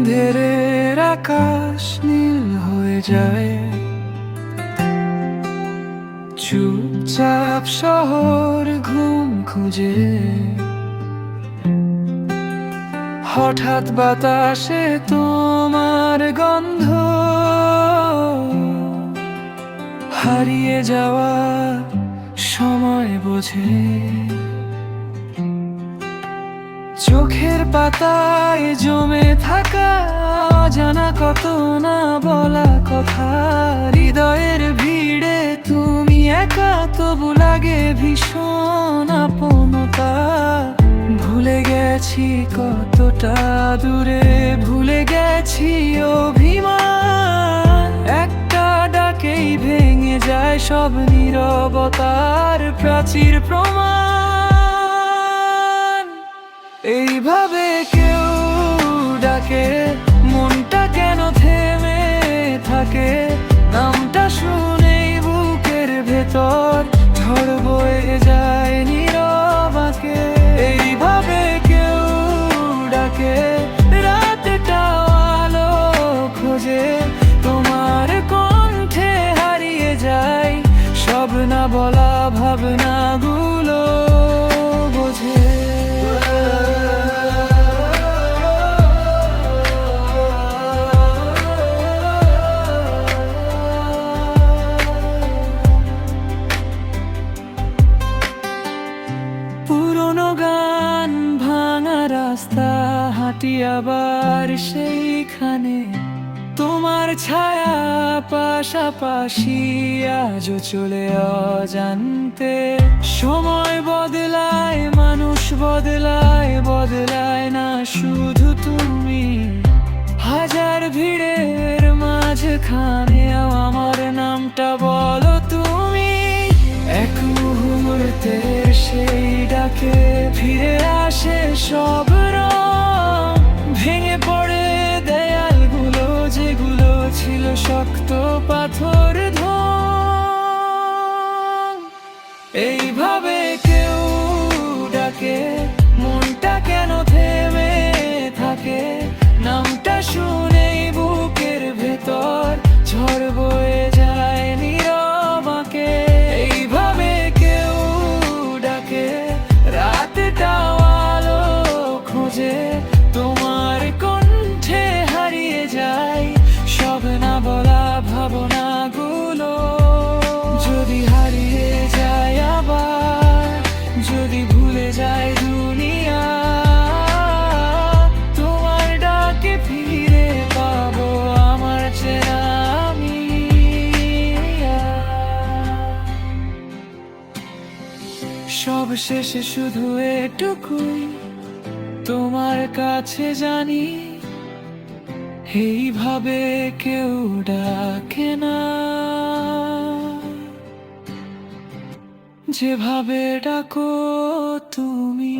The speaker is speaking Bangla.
অন্ধেরের আকাশ নীল হয়ে যায়, চুপচাপ শহর ঘুম খুঁজে। হঠাৎ বাতাসে তোমার গন্ধ, হারিয়ে যাওয়া সময় বোঝে। চোখের পাতায় জমে থাকা অজানা কত না বলা কথা, হৃদয়ের ভিড়ে তুমি একা তবু লাগে ভীষণ আপনতা। ভুলে গেছি কতটা দূরে, ভুলে গেছি অভিমান, একটা ডাকেই ভেঙে যায় সব নীরবতার প্রাচীর প্রমাণ। এইভাবে কেউ ডাকে, মনটা কেন থেমে থাকে, নামটা শুনেই বুকের ভেতর ঝড় বয়ে যায় নীরবাকে। এইভাবে কেউ ডাকে, রাতটাও আলো খোঁজে, তোমার কণ্ঠে হারিয়ে যায় সব না বলা ভাবনাগুলো বোঝে। পুরোনো গান, ভাঙা রাস্তা, হাঁটি আবার সেইখানে, তোমার ছায়া পাশাপাশি আজও চলে অজান্তে। সময় বদলায়, মানুষ বদলায়, বদলায় না শুধু তুমি। হাজার ভিড়ের মাঝখানে আমার নামটা বলো তুমি। এক মুহূর্তের সেই ডাকে ফিরে আসে সব রং, ভেঙে পড়ে দেয়ালগুলো যেগুলো ছিল শক্ত পাথর ঢং। এইভাবে কেউ ডাকে, মনটা কেন থেমে থাকে, নামটা শুনেই বুকের ভেতর ঝড় বয়ে যায় নীরবাকে। এইভাবে কেউ ডাকে, রাতটাও আলো খোঁজে, তোমার কণ্ঠে হারিয়ে যায় সব না বলা ভাবনাগুলো। যদি হারিয়ে যায় আবার, যদি ভুলে যায় দুনিয়া, তোমার ডাকে ফিরে পাবো আমার চেনা আমি। সব শেষে শুধু এটুকুই তোমার কাছে জানি, এইভাবে কেউ ডাকে না, যেভাবে ডাকো তুমি।